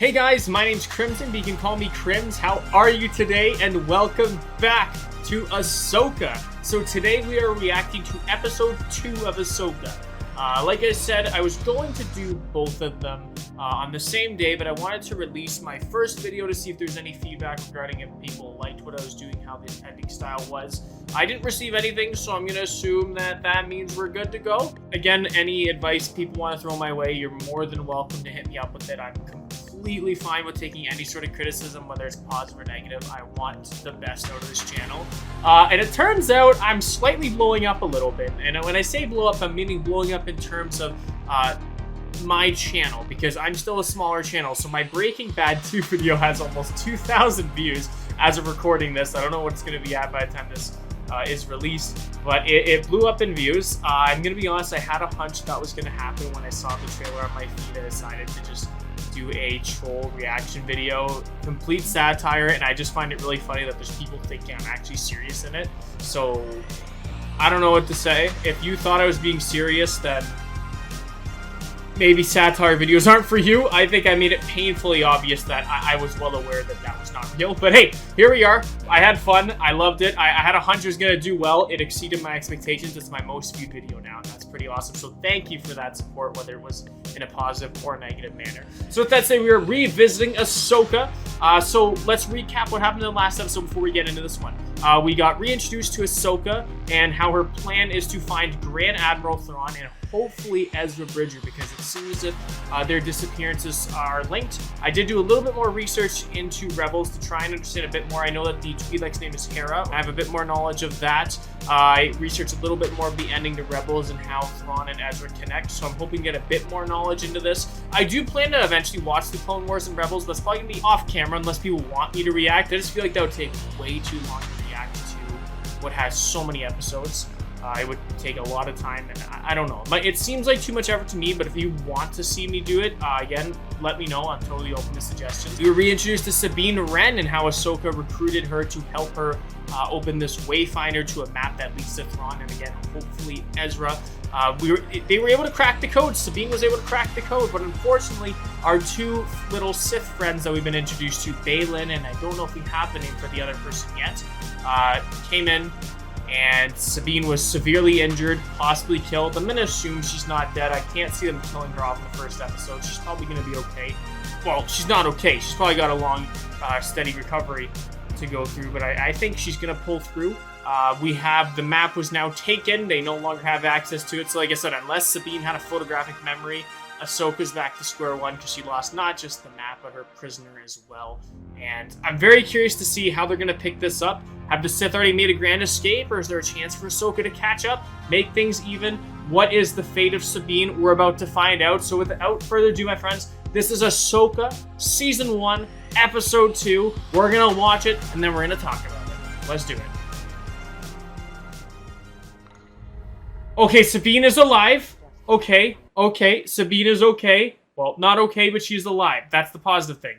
Hey guys, my name's Crimz, but you can call me Crimz. How are you today? And welcome back to Ahsoka. So today we are reacting to episode 2 of Ahsoka. Like I said, I was going to do both of them on the same day, but I wanted to release my first video to see if there's any feedback regarding if people liked what I was doing, how the editing style was. I didn't receive anything, so I'm going to assume that that means we're good to go. Again, any advice people want to throw my way, you're more than welcome to hit me up with it. I'm completely fine with taking any sort of criticism, whether it's positive or negative. I want the best out of this channel. And it turns out I'm slightly blowing up a little bit. And when I say blow up, I'm meaning blowing up in terms of my channel, because I'm still a smaller channel. So my Breaking Bad 2 video has almost 2,000 views as of recording this. I don't know what it's going to be at by the time this is released, but it blew up in views. I'm going to be honest, I had a hunch that was going to happen when I saw the trailer on my feed. I decided to just do a troll reaction video, complete satire, and I just find it really funny that there's people thinking I'm actually serious in it. So I don't know what to say. If you thought I was being serious, then maybe satire videos aren't for you. I think I made it painfully obvious that I was well aware that that was not real. But hey, here we are. I had fun. I loved it. I had a hunch it was going to do well. It exceeded my expectations. It's my most viewed video now, and that's pretty awesome. So thank you for that support, whether it was in a positive or negative manner. So with that said, we are revisiting Ahsoka. So let's recap what happened in the last episode before we get into this one. We got reintroduced to Ahsoka and how her plan is to find Grand Admiral Thrawn and hopefully Ezra Bridger, because it seems that their disappearances are linked. I did do a little bit more research into Rebels to try and understand a bit more. I know that the Twi'lek's name is Hera. I have a bit more knowledge of that. I researched a little bit more of the ending to Rebels and how Thrawn and Ezra connect, so I'm hoping to get a bit more knowledge into this. I do plan to eventually watch the Clone Wars and Rebels, but it's probably going to be off camera unless people want me to react. I just feel like that would take way too long to react to what has so many episodes. It would take a lot of time, and I don't know. It seems like too much effort to me, but if you want to see me do it, again, let me know. I'm totally open to suggestions. We were reintroduced to Sabine Wren and how Ahsoka recruited her to help her open this wayfinder to a map that leads to Thrawn, and again, hopefully Ezra. They were able to crack the code. Sabine was able to crack the code, but unfortunately, our two little Sith friends that we've been introduced to, Baylan, and I don't know if we have the name for the other person yet, came in, and Sabine was severely injured, possibly killed. I'm going to assume she's not dead. I can't see them killing her off in the first episode. She's probably going to be okay. Well, she's not okay. She's probably got a long, steady recovery to go through, but I think she's going to pull through. We have the map was now taken. They no longer have access to it. So like I said, unless Sabine had a photographic memory, Ahsoka's back to square one because she lost not just the map, but her prisoner as well. And I'm very curious to see how they're going to pick this up. Have the Sith already made a grand escape, or is there a chance for Ahsoka to catch up, make things even? What is the fate of Sabine? We're about to find out. So without further ado, my friends, this is Ahsoka, Season 1, Episode 2. We're going to watch it, and then we're going to talk about it. Let's do it. Okay, Sabine is alive. Okay, Sabine is okay. Well, not okay, but she's alive. That's the positive thing.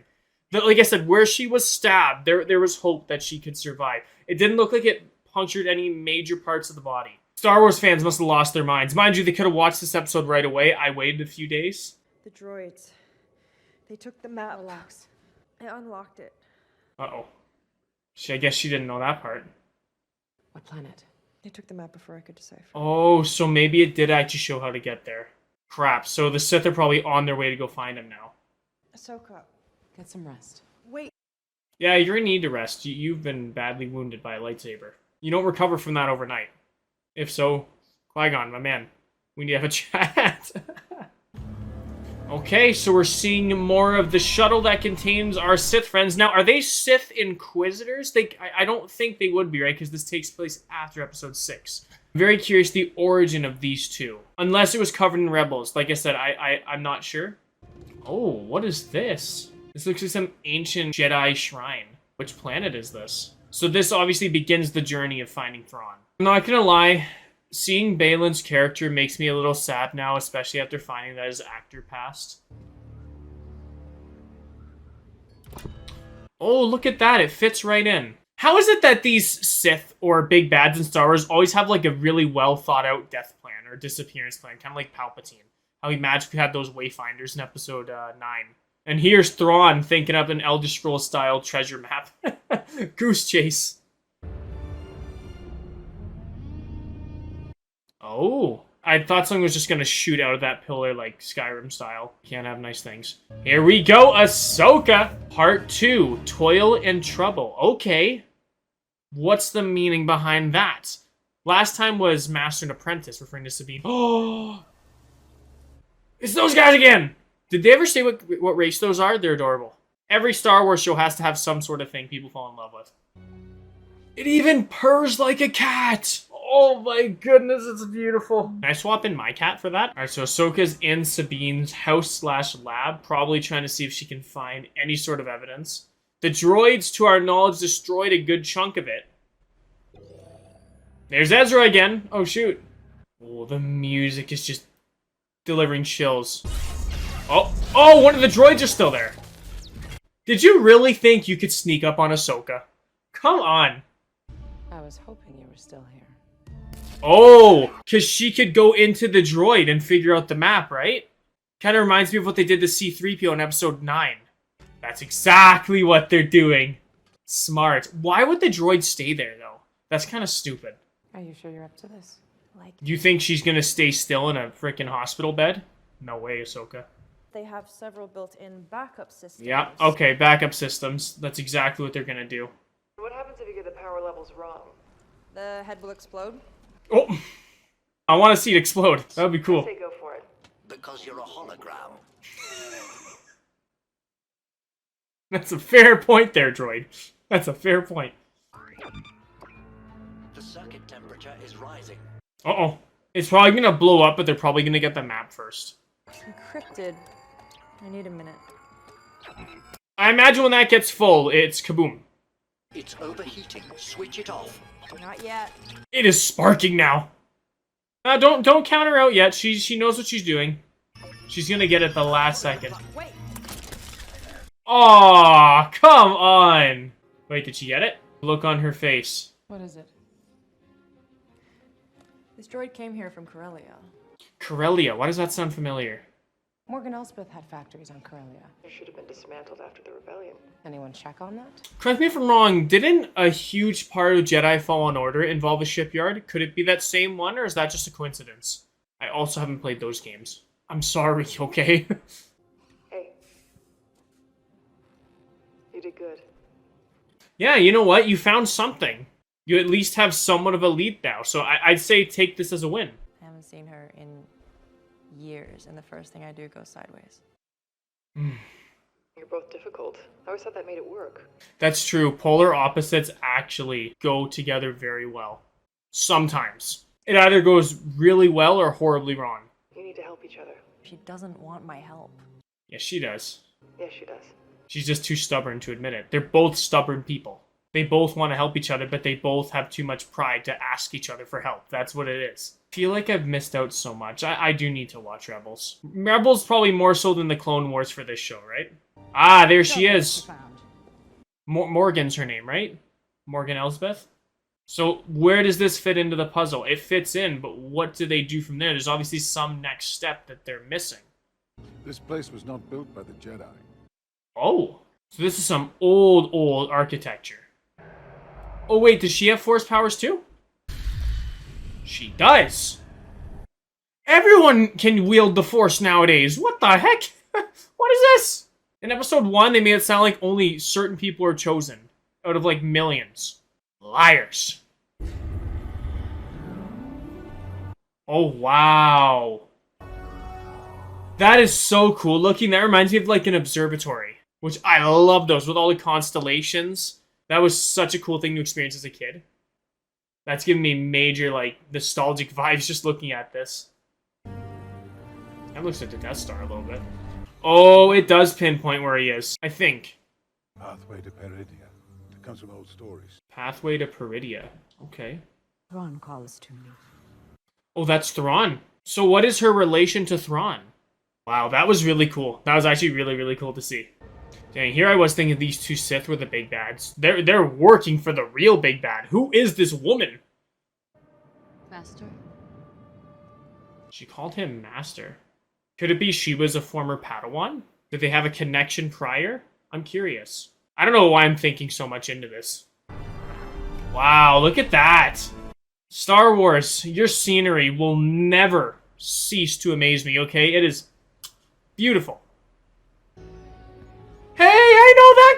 Like I said, where she was stabbed, there was hope that she could survive. It didn't look like it punctured any major parts of the body. Star Wars fans must have lost their minds. Mind you, they could have watched this episode right away. I waited a few days. The droids. They took the map. Relax. I unlocked it. Uh-oh. I guess she didn't know that part. What planet? They took the map before I could decipher. Oh, so maybe it did actually show how to get there. Crap, so the Sith are probably on their way to go find him now. Ahsoka. Get some rest. Wait. Yeah, you're in need to rest. You've been badly wounded by a lightsaber. You don't recover from that overnight. If so, Qui-Gon, my man, we need to have a chat. Okay, so we're seeing more of the shuttle that contains our Sith friends. Now, are they Sith Inquisitors? I don't think they would be, right? Because this takes place after Episode 6. I'm very curious the origin of these two. Unless it was covered in Rebels. Like I said, I'm not sure. Oh, what is this? This looks like some ancient Jedi shrine. Which planet is this? So this obviously begins the journey of finding Thrawn. I'm not gonna lie, seeing Baylan's character makes me a little sad now, especially after finding that his actor passed. Oh, look at that, it fits right in. How is it that these Sith or big bads in Star Wars always have like a really well thought out death plan or disappearance plan, kind of like Palpatine? How he magically had those wayfinders in episode 9. And here's Thrawn thinking up an Elder Scrolls style treasure map. Goose chase. Oh, I thought something was just gonna shoot out of that pillar like Skyrim style. Can't have nice things. Here we go, Ahsoka! Part 2, Toil and Trouble. Okay. What's the meaning behind that? Last time was Master and Apprentice, referring to Sabine. Oh! It's those guys again! Did they ever say what race those are? They're adorable. Every Star Wars show has to have some sort of thing people fall in love with. It even purrs like a cat! Oh my goodness, it's beautiful. Can I swap in my cat for that? Alright, so Ahsoka's in Sabine's house/lab, probably trying to see if she can find any sort of evidence. The droids, to our knowledge, destroyed a good chunk of it. There's Ezra again. Oh, shoot. Oh, the music is just delivering chills. Oh, one of the droids are still there. Did you really think you could sneak up on Ahsoka? Come on. I was hoping you were still here. Oh, because she could go into the droid and figure out the map, right? Kind of reminds me of what they did to C-3PO in episode 9. That's exactly what they're doing. Smart. Why would the droid stay there, though? That's kind of stupid. Are you sure you're up to this? You think she's gonna stay still in a freaking hospital bed? No way, Ahsoka. They have several built-in backup systems. Yeah, okay, backup systems. That's exactly what they're gonna do. What happens if you get the power levels wrong? The head will explode. Oh! I want to see it explode. That would be cool. I say go for it. Because you're a hologram. That's a fair point there, droid. That's a fair point. The circuit temperature is rising. Uh-oh. It's probably gonna blow up, but they're probably gonna get the map first. Encrypted. I need a minute. I imagine when that gets full, it's kaboom. It's overheating. Switch it off. Not yet. It is sparking now. Don't count her out yet. She knows what she's doing. She's gonna get it the last second. Wait. Aw, come on. Wait, did she get it? Look on her face. What is it? This droid came here from Corellia. Corellia, why does that sound familiar? Morgan Elspeth had factories on Corellia. It should have been dismantled after the rebellion. Anyone check on that? Correct me if I'm wrong, didn't a huge part of Jedi Fallen Order involve a shipyard? Could it be that same one, or is that just a coincidence? I also haven't played those games. I'm sorry, okay? Hey. You did good. Yeah, you know what? You found something. You at least have somewhat of a lead now, so I'd say take this as a win. I haven't seen her in years, and the first thing I do goes sideways. You're both difficult. I always thought that made it work. That's true. Polar opposites actually go together very well. Sometimes. It either goes really well or horribly wrong. You need to help each other. She doesn't want my help. Yes, she does. Yes, she does. She's just too stubborn to admit it. They're both stubborn people. They both want to help each other, but they both have too much pride to ask each other for help. That's what it is. I feel like I've missed out so much. I do need to watch Rebels. Rebels probably more so than the Clone Wars for this show, right? Ah, there she is. Morgan's her name, right? Morgan Elsbeth? So where does this fit into the puzzle? It fits in, but what do they do from there? There's obviously some next step that they're missing. This place was not built by the Jedi. Oh, so this is some old architecture. Oh wait, does she have force powers too? She does. Everyone can wield the force nowadays. What the heck? What is this? In episode 1, they made it sound like only certain people are chosen out of like millions. Liars. Oh, wow. That is so cool looking. That reminds me of like an observatory, which I love those with all the constellations. That was such a cool thing to experience as a kid. That's giving me major like nostalgic vibes just looking at this. That looks like the Death Star a little bit. Oh, it does pinpoint where he is, I think. Pathway to Peridia. It comes from old stories. Pathway to Peridia. Okay. Thrawn calls to me. Oh, that's Thrawn. So what is her relation to Thrawn? Wow, that was really cool. That was actually really cool to see. Dang, here I was thinking these two Sith were the big bads. They're working for the real big bad. Who is this woman? Master? She called him Master. Could it be she was a former Padawan? Did they have a connection prior? I'm curious. I don't know why I'm thinking so much into this. Wow, look at that. Star Wars, your scenery will never cease to amaze me, okay? It is beautiful. Hey, I know that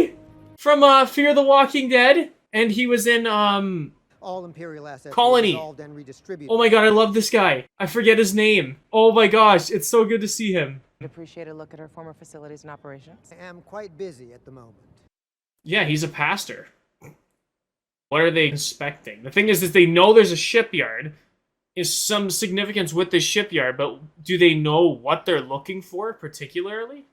guy! From Fear the Walking Dead. And he was in, All Imperial assets Colony. resolved and redistributed. Oh my god, I love this guy. I forget his name. Oh my gosh, it's so good to see him. I'd appreciate a look at her former facilities and operations. I am quite busy at the moment. Yeah, he's a pastor. What are they inspecting? The thing is they know there's a shipyard. Is some significance with this shipyard, but do they know what they're looking for particularly?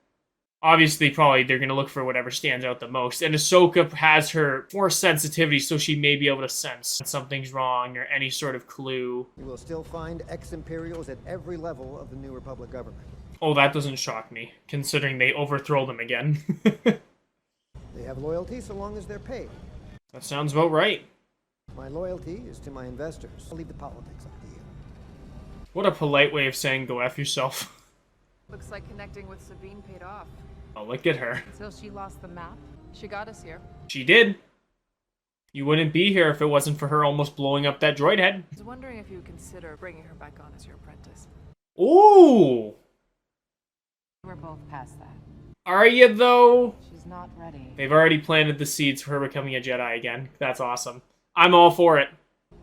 Obviously, probably they're going to look for whatever stands out the most. And Ahsoka has her force sensitivity, so she may be able to sense when something's wrong or any sort of clue. You will still find ex-Imperials at every level of the New Republic government. Oh, that doesn't shock me, considering they overthrow them again. They have loyalty so long as they're paid. That sounds about right. My loyalty is to my investors. I'll leave the politics up to you. What a polite way of saying go F yourself. Looks like connecting with Sabine paid off. Oh, look at her. Until she lost the map. She got us here. She did. You wouldn't be here if it wasn't for her almost blowing up that droid head. I was wondering if you would consider bringing her back on as your apprentice. Ooh! We're both past that. Are you, though? She's not ready. They've already planted the seeds for her becoming a Jedi again. That's awesome. I'm all for it.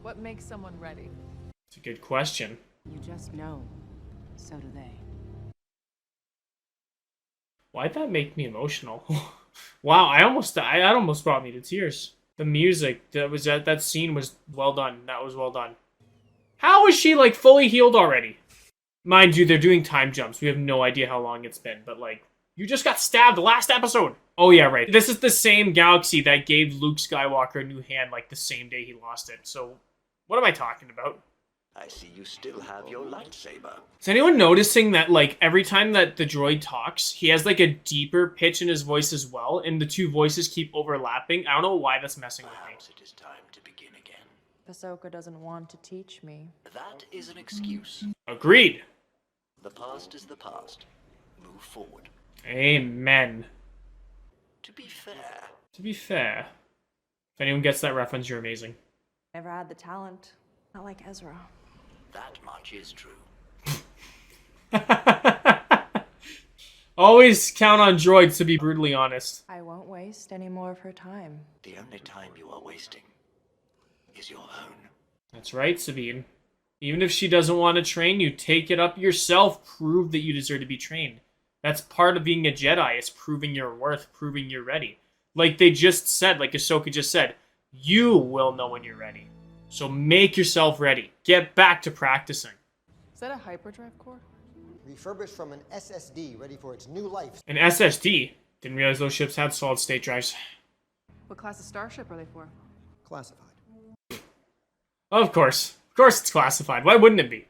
What makes someone ready? It's a good question. You just know. So do they. Why'd that make me emotional? Wow, I almost brought me to tears. The music, that scene was well done. That was well done. How is she, like, fully healed already? Mind you, they're doing time jumps. We have no idea how long it's been, but, like, you just got stabbed last episode. Oh, yeah, right. This is the same galaxy that gave Luke Skywalker a new hand, like, the same day he lost it. So, what am I talking about? I see you still have your lightsaber. Is anyone noticing that, like, every time that the droid talks, he has, like, a deeper pitch in his voice as well, and the two voices keep overlapping? I don't know why that's messing with me. Perhaps it is time to begin again. Ahsoka doesn't want to teach me. That is an excuse. Agreed. The past is the past. Move forward. Amen. To be fair, If anyone gets that reference, you're amazing. Never had the talent. Not like Ezra. that much is true. Always count on droids to be brutally honest. I won't waste any more of her time. The only time you are wasting is your own. That's right, Sabine. Even if she doesn't want to train you, take it up yourself. Prove that you deserve to be trained. That's part of being a Jedi. It's proving your worth, proving you're ready. Like they just said, like Ahsoka just said, you will know when you're ready. So make yourself ready. Get back to practicing. Is that a hyperdrive core? Refurbished from an SSD, ready for its new life. An SSD? Didn't realize those ships had solid state drives. What class of starship are they for? Classified. Of course. Of course it's classified. Why wouldn't it be?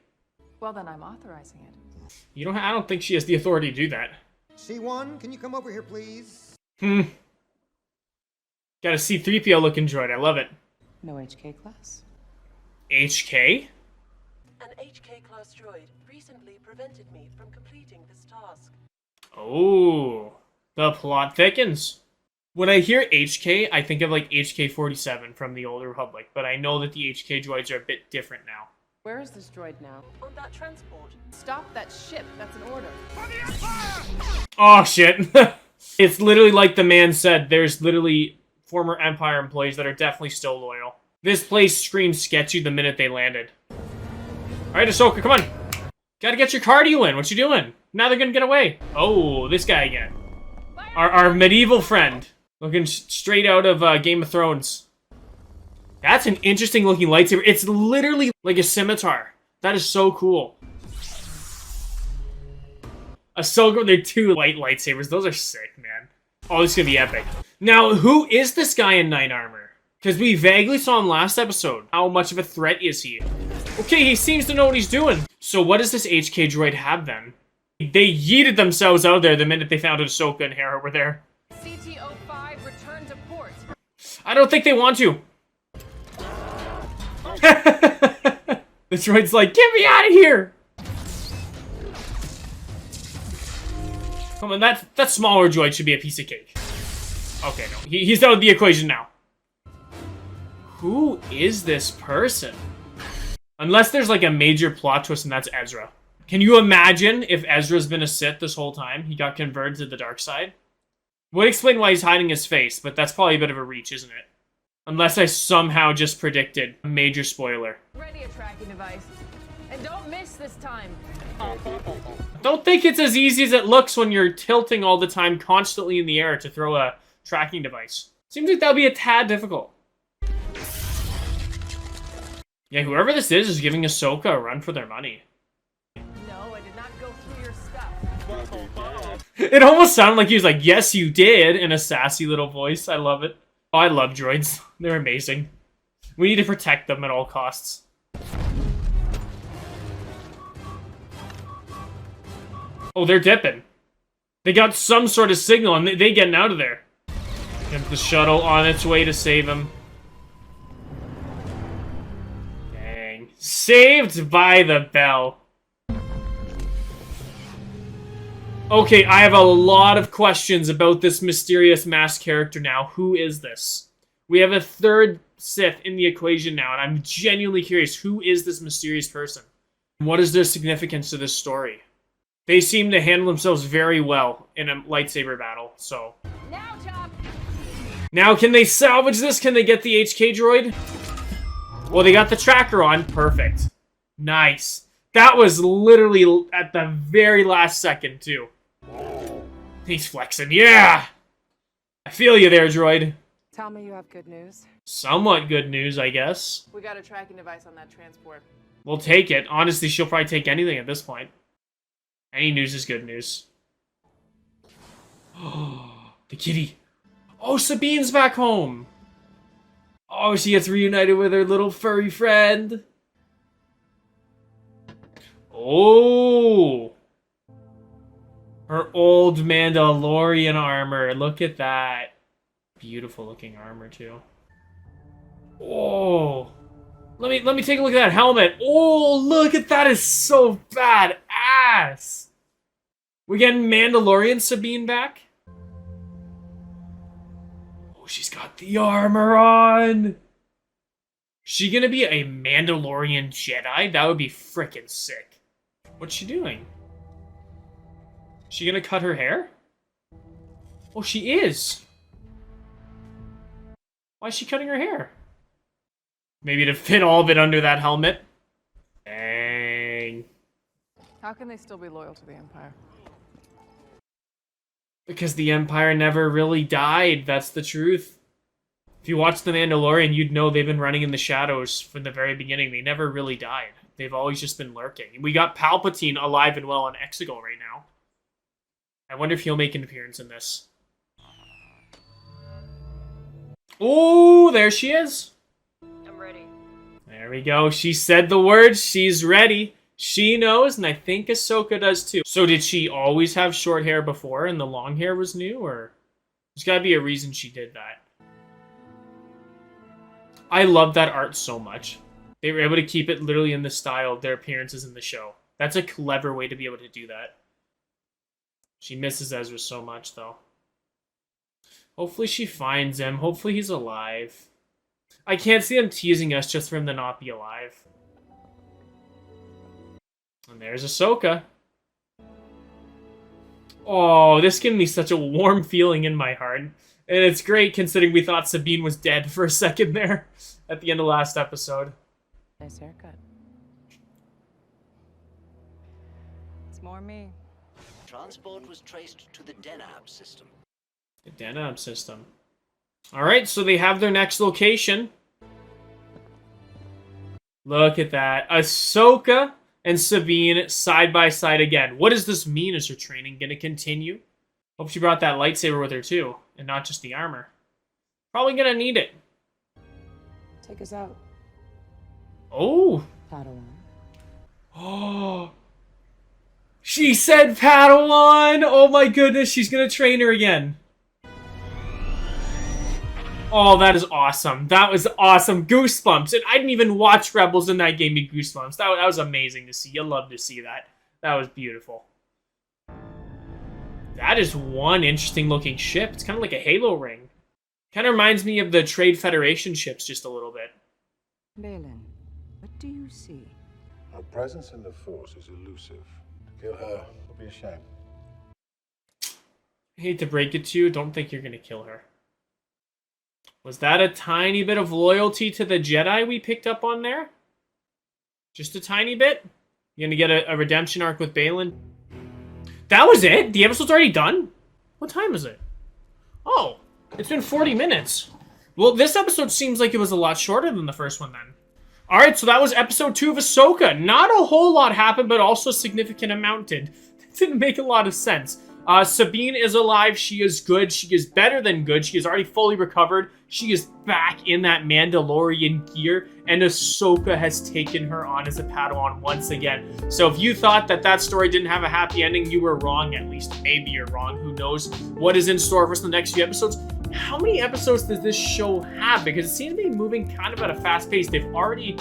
Well, then I'm authorizing it. You don't. I don't think she has the authority to do that. C1, can you come over here, please? Got a C-3PO looking droid. I love it. No HK class? HK? An HK class droid recently prevented me from completing this task. Oh, the plot thickens. When I hear HK, I think of like HK-47 from the Old Republic, but I know that the HK droids are a bit different now. Where is this droid now? On that transport. Stop that ship. That's an order. Oh shit. It's literally like the man said, there's literally former Empire employees that are definitely still loyal. This place screamed sketchy the minute they landed. Alright, Ahsoka, come on. Gotta get your cardio in. What you doing? Now they're gonna get away. Oh, this guy again. Our medieval friend. Looking straight out of Game of Thrones. That's an interesting looking lightsaber. It's literally like a scimitar. That is so cool. Ahsoka with their two light lightsabers. Those are sick, man. Oh, this is gonna be epic. Now, who is this guy in knight armor? Because we vaguely saw him last episode. How much of a threat is he? Okay, he seems to know what he's doing. So what does this HK droid have then? They yeeted themselves out there the minute they found Ahsoka and Hera were there. CT-05, return to port. I don't think they want to. The droid's like, get me out of here! Come on, that smaller droid should be a piece of cake. Okay, no. He's out of the equation now. Who is this person? Unless there's like a major plot twist and that's Ezra. Can you imagine if Ezra's been a Sith this whole time? He got converted to the dark side? Would explain why he's hiding his face, but that's probably a bit of a reach, isn't it? Unless I somehow just predicted a major spoiler. Ready a tracking device. And don't miss this time. Don't think it's as easy as it looks when you're tilting all the time constantly in the air to throw a tracking device. Seems like that'll be a tad difficult. Yeah, whoever this is giving Ahsoka a run for their money. No, I did not go through your stuff. It almost sounded like he was like, yes, you did, in a sassy little voice. I love it. Oh, I love droids. They're amazing. We need to protect them at all costs. Oh, they're dipping. They got some sort of signal, and they getting out of there. Get the shuttle on its way to save him. Dang. Saved by the bell. Okay, I have a lot of questions about this mysterious masked character now. Who is this? We have a third Sith in the equation now, and I'm genuinely curious. Who is this mysterious person? What is their significance to this story? They seem to handle themselves very well in a lightsaber battle, so... Now, Chop! Now, can they salvage this? Can they get the HK droid? Well, they got the tracker on. Perfect. Nice. That was literally at the very last second, too. He's flexing. Yeah! I feel you there, droid. Tell me you have good news. Somewhat good news, I guess. We got a tracking device on that transport. We'll take it. Honestly, she'll probably take anything at this point. Any news is good news. Oh, the kitty. Oh, Sabine's back home. Oh, she gets reunited with her little furry friend. Oh. Her old Mandalorian armor. Look at that. Beautiful looking armor, too. Oh. Let me take a look at that helmet. Oh, look at that. Is so badass. We're getting Mandalorian Sabine back. Oh, she's got the armor on. She gonna be a Mandalorian Jedi? That would be freaking sick. What's she doing? She gonna cut her hair? Oh, she is. Why is she cutting her hair? Maybe to fit all of it under that helmet. Dang. How can they still be loyal to the Empire? Because the Empire never really died. That's the truth. If you watch The Mandalorian, you'd know they've been running in the shadows from the very beginning. They never really died. They've always just been lurking. We got Palpatine alive and well on Exegol right now. I wonder if he'll make an appearance in this. Oh, there she is. I'm ready. There we go. She said the words. She's ready. She knows, and I think Ahsoka does too. So did she always have short hair before and the long hair was new? Or there's got to be a reason she did that. I love that art so much. They were able to keep it literally in the style of their appearances in the show. That's a clever way to be able to do that. She misses Ezra so much, though. Hopefully she finds him. Hopefully he's alive. I can't see them teasing us just for him to not be alive. And there's Ahsoka. Oh, this gives me such a warm feeling in my heart. And it's great considering we thought Sabine was dead for a second there at the end of last episode. Nice haircut. It's more me. Transport was traced to the Denab system. The Denab system. Alright, so they have their next location. Look at that. Ahsoka and Sabine side by side again. What does this mean? Is her training going to continue? Hope she brought that lightsaber with her too, and not just the armor. Probably going to need it. Take us out. Oh. Padawan. Oh. She said Padawan! Oh my goodness, she's going to train her again. Oh, that is awesome. That was awesome. Goosebumps. And I didn't even watch Rebels, and that gave me goosebumps. That was amazing to see. You love to see that. That was beautiful. That is one interesting looking ship. It's kind of like a halo ring. Kind of reminds me of the Trade Federation ships just a little bit. Balin, what do you see? Her presence in the Force is elusive. To kill her would be a shame. I hate to break it to you, don't think you're going to kill her. Was that a tiny bit of loyalty to the Jedi we picked up on there? Just a tiny bit? You gonna get a redemption arc with Balin? That was it? The episode's already done? What time is it? Oh, it's been 40 minutes. Well, this episode seems like it was a lot shorter than the first one then. Alright, so that was episode 2 of Ahsoka. Not a whole lot happened, but also a significant amount did. It didn't make a lot of sense. Sabine is alive. She is good. She is better than good. She is already fully recovered. She is back in that Mandalorian gear, and Ahsoka has taken her on as a Padawan once again. So if you thought that that story didn't have a happy ending, you were wrong. At least maybe you're wrong. Who knows what is in store for us in the next few episodes? How many episodes does this show have? Because it seems to be moving kind of at a fast pace. They've already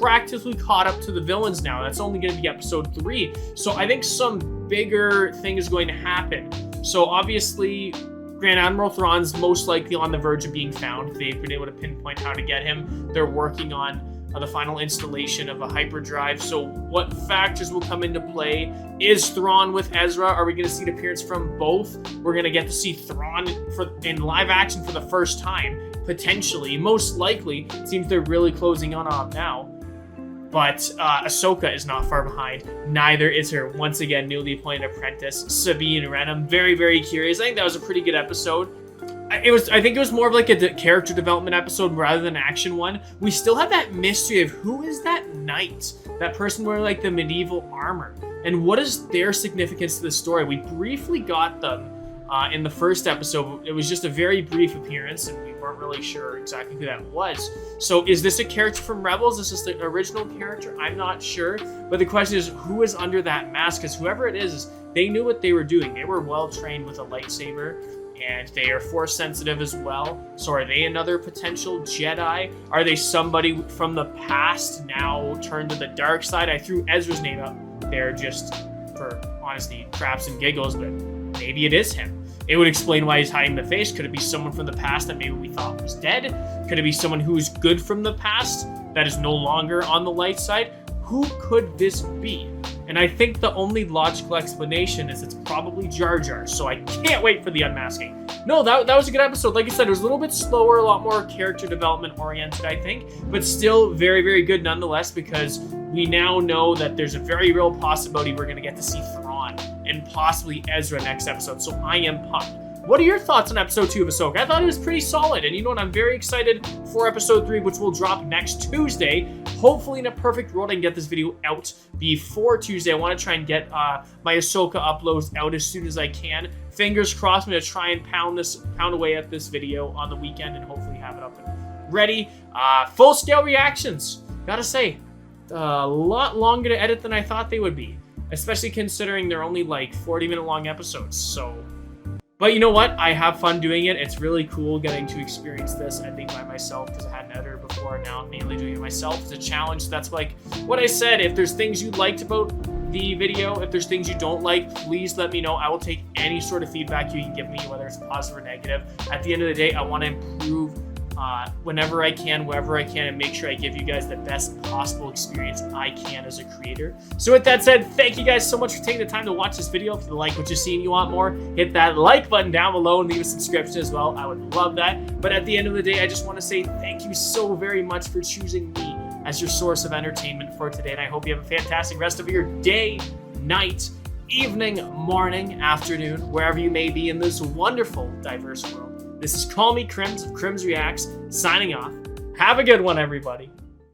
practically caught up to the villains now. That's only going to be episode 3. So I think some bigger thing is going to happen. So obviously, Grand Admiral Thrawn's most likely on the verge of being found. They've been able to pinpoint how to get him. They're working on the final installation of a hyperdrive. So what factors will come into play? Is Thrawn with Ezra? Are we going to see an appearance from both? We're going to get to see Thrawn in live action for the first time, potentially. Most likely, it seems they're really closing on now. But Ahsoka is not far behind. Neither is her, once again, newly appointed apprentice, Sabine Wren. I'm very, very curious. I think that was a pretty good episode. I think it was more of like a character development episode rather than an action one. We still have that mystery of who is that knight? That person wearing like the medieval armor. And what is their significance to the story? We briefly got them in the first episode. It was just a very brief appearance, and we weren't really sure exactly who that was. So is this a character from Rebels? Is this the original character? I'm not sure. But the question is, who is under that mask? Because whoever it is, they knew what they were doing. They were well trained with a lightsaber, and they are force sensitive as well. So are they another potential Jedi? Are they somebody from the past now turned to the dark side? I threw Ezra's name up there just for, honestly, craps and giggles, but maybe it is him. It would explain why he's hiding the face. Could it be someone from the past that maybe we thought was dead? Could it be someone who's good from the past that is no longer on the light side? Who could this be? And I think the only logical explanation is it's probably Jar Jar. So I can't wait for the unmasking. No, that was a good episode. Like I said, it was a little bit slower, a lot more character development oriented, I think. But still very, very good nonetheless, because we now know that there's a very real possibility we're going to get to see Thrawn and possibly Ezra next episode. So I am pumped. What are your thoughts on episode 2 of Ahsoka? I thought it was pretty solid. And you know what? I'm very excited for episode 3, which will drop next Tuesday. Hopefully in a perfect world, I can get this video out before Tuesday. I want to try and get my Ahsoka uploads out as soon as I can. Fingers crossed, I'm going to try and pound away at this video on the weekend and hopefully have it up and ready. Full scale reactions. Gotta say, a lot longer to edit than I thought they would be. Especially considering they're only like 40-minute long episodes. So, but you know what? I have fun doing it. It's really cool getting to experience this editing by myself because I had an editor before, and now I'm mainly doing it myself. It's a challenge. That's like what I said. If there's things you liked about the video, if there's things you don't like, please let me know. I will take any sort of feedback you can give me, whether it's positive or negative. At the end of the day, I want to improve whenever I can, wherever I can, and make sure I give you guys the best possible experience I can as a creator. So with that said, thank you guys so much for taking the time to watch this video. If you like what you see and you want more, hit that like button down below and leave a subscription as well. I would love that. But at the end of the day, I just want to say thank you so very much for choosing me as your source of entertainment for today. And I hope you have a fantastic rest of your day, night, evening, morning, afternoon, wherever you may be in this wonderful, diverse world. This is Call Me Crimz of Crimz Reacts, signing off. Have a good one, everybody.